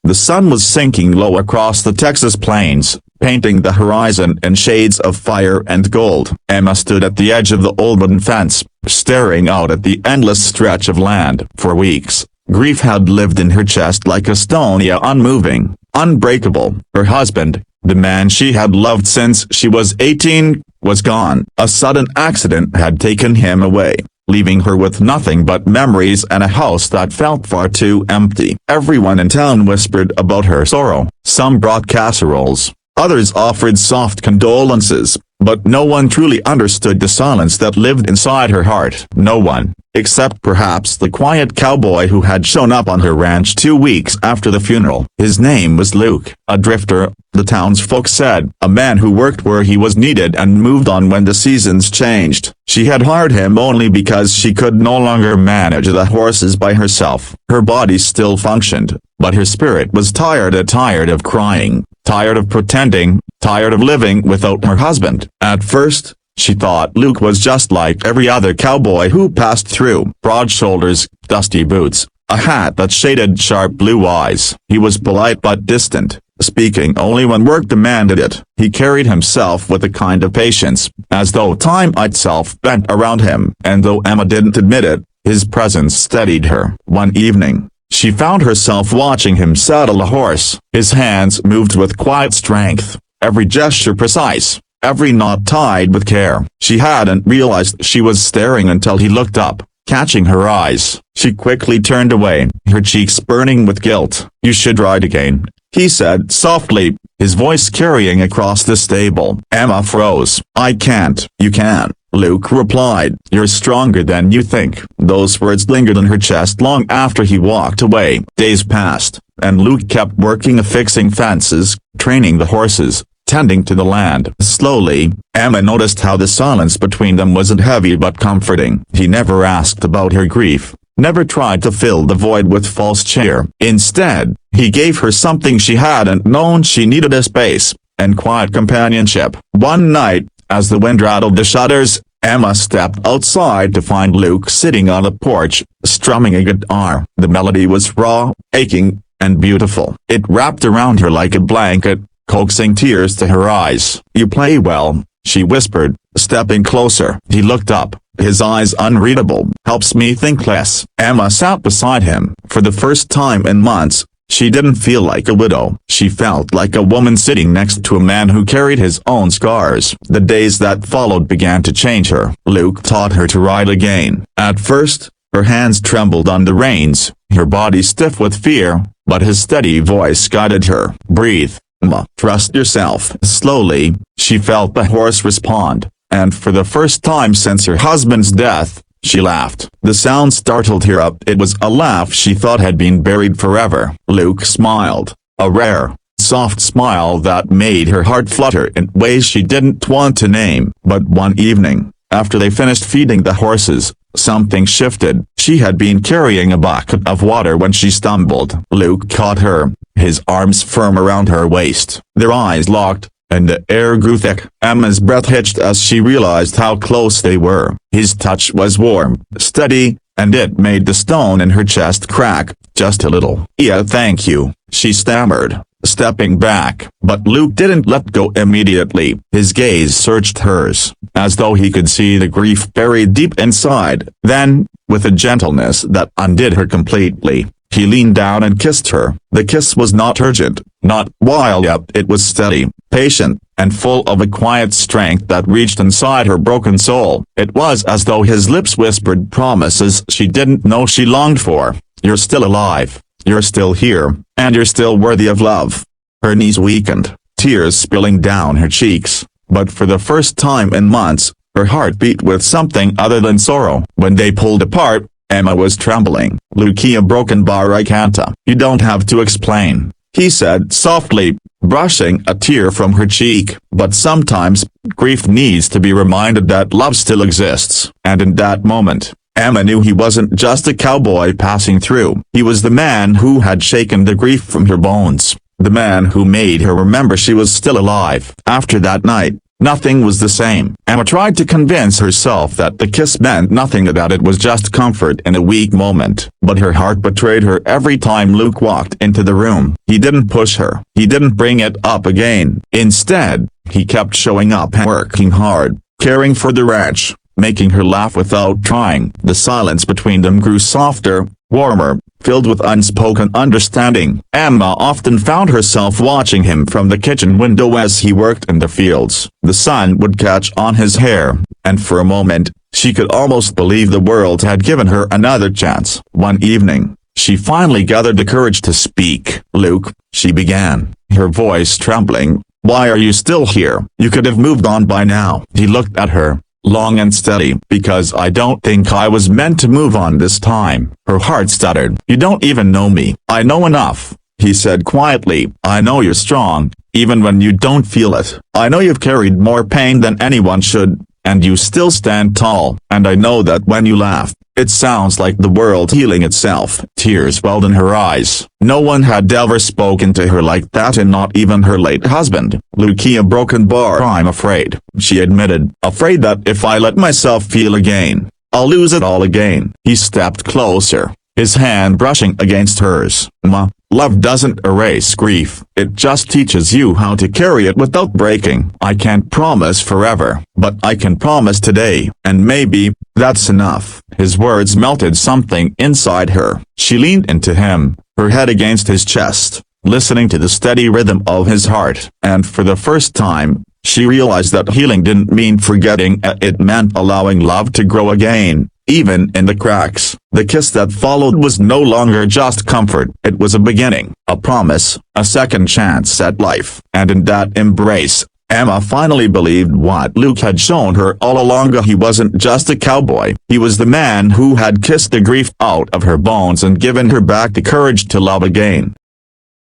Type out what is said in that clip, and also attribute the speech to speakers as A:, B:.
A: The sun was sinking low across the Texas plains, painting the horizon in shades of fire and gold. Emma stood at the edge of the old wooden fence, staring out at the endless stretch of land. For weeks, grief had lived in her chest like a stone, unmoving, unbreakable. Her husband, the man she had loved since she was 18, was gone. A sudden accident had taken him away, leaving her with nothing but memories and a house that felt far too empty. Everyone in town whispered about her sorrow. Some brought casseroles, others offered soft condolences, but no one truly understood the silence that lived inside her heart. No one, except perhaps the quiet cowboy who had shown up on her ranch 2 weeks after the funeral. His name was Luke, a drifter, the townsfolk said, a man who worked where he was needed and moved on when the seasons changed. She had hired him only because she could no longer manage the horses by herself. Her body still functioned, but her spirit was tired of crying, tired of pretending, tired of living without her husband. At first, she thought Luke was just like every other cowboy who passed through. Broad shoulders, dusty boots, a hat that shaded sharp blue eyes. He was polite but distant, speaking only when work demanded it. He carried himself with a kind of patience, as though time itself bent around him. And though Emma didn't admit it, his presence steadied her. One evening, she found herself watching him saddle a horse. His hands moved with quiet strength, every gesture precise, every knot tied with care. She hadn't realized she was staring until he looked up, catching her eyes. She quickly turned away, her cheeks burning with guilt. "You should ride again," he said softly, his voice carrying across the stable. Emma froze. "I can't." "You can," Luke replied. "You're stronger than you think." Those words lingered in her chest long after he walked away. Days passed, and Luke kept working, fixing fences, training the horses, tending to the land. Slowly, Emma noticed how the silence between them wasn't heavy but comforting. He never asked about her grief, never tried to fill the void with false cheer. Instead, he gave her something she hadn't known she needed: a space, and quiet companionship. One night, as the wind rattled the shutters, Emma stepped outside to find Luke sitting on a porch, strumming a guitar. The melody was raw, aching, and beautiful. It wrapped around her like a blanket, coaxing tears to her eyes. "You play well," she whispered, stepping closer. He looked up, his eyes unreadable. "Helps me think less." Emma sat beside him. For the first time in months, she didn't feel like a widow. She felt like a woman sitting next to a man who carried his own scars. The days that followed began to change her. Luke taught her to ride again. At first, her hands trembled on the reins, her body stiff with fear, but his steady voice guided her. "Breathe, Emma. Trust yourself." Slowly, she felt the horse respond, and for the first time since her husband's death, she laughed. The sound startled her up. It was a laugh she thought had been buried forever. Luke smiled, a rare, soft smile that made her heart flutter in ways she didn't want to name. But one evening, after they finished feeding the horses, something shifted. She had been carrying a bucket of water when she stumbled. Luke caught her, his arms firm around her waist. Their eyes locked, and the air grew thick. Emma's breath hitched as she realized how close they were. His touch was warm, steady, and it made the stone in her chest crack, just a little. "Yeah, thank you," she stammered, stepping back. But Luke didn't let go immediately. His gaze searched hers, as though he could see the grief buried deep inside. Then, with a gentleness that undid her completely, he leaned down and kissed her. The kiss was not urgent, not wild, yet it was steady, patient, and full of a quiet strength that reached inside her broken soul. It was as though his lips whispered promises she didn't know she longed for. "You're still alive, you're still here, and you're still worthy of love." Her knees weakened, tears spilling down her cheeks, but for the first time in months, her heart beat with something other than sorrow. When they pulled apart, Emma was trembling. "Lucia broken barricanta." "You don't have to explain," he said softly, brushing a tear from her cheek. "But sometimes, grief needs to be reminded that love still exists." And in that moment, Emma knew he wasn't just a cowboy passing through. He was the man who had shaken the grief from her bones, the man who made her remember she was still alive. After that night, Nothing was the same. Emma tried to convince herself that the kiss meant nothing, that it was just comfort in a weak moment. But her heart betrayed her every time Luke walked into the room. He didn't push her. He didn't bring it up again. Instead, he kept showing up and working hard, caring for the ranch, making her laugh without trying. The silence between them grew softer, warmer, filled with unspoken understanding. Emma often found herself watching him from the kitchen window as he worked in the fields. The sun would catch on his hair, and for a moment, she could almost believe the world had given her another chance. One evening, she finally gathered the courage to speak. "Luke," she began, her voice trembling, "why are you still here? You could have moved on by now." He looked at her, long and steady. "Because I don't think I was meant to move on this time." Her heart stuttered. "You don't even know me." "I know enough," he said quietly. "I know you're strong, even when you don't feel it. I know you've carried more pain than anyone should, and you still stand tall. And I know that when you laugh, it sounds like the world healing itself." Tears welled in her eyes. No one had ever spoken to her like that, and not even her late husband. "Lucia broken bar. I'm afraid," she admitted. "Afraid that if I let myself feel again, I'll lose it all again." He stepped closer, his hand brushing against hers. "Ma, love doesn't erase grief. It just teaches you how to carry it without breaking. I can't promise forever, but I can promise today, and maybe that's enough." His words melted something inside her. She leaned into him, her head against his chest, listening to the steady rhythm of his heart. And for the first time, she realized that healing didn't mean forgetting, it meant allowing love to grow again, even in the cracks. The kiss that followed was no longer just comfort. It was a beginning, a promise, a second chance at life. And in that embrace, Emma finally believed what Luke had shown her all along. He wasn't just a cowboy. He was the man who had kissed the grief out of her bones and given her back the courage to love again.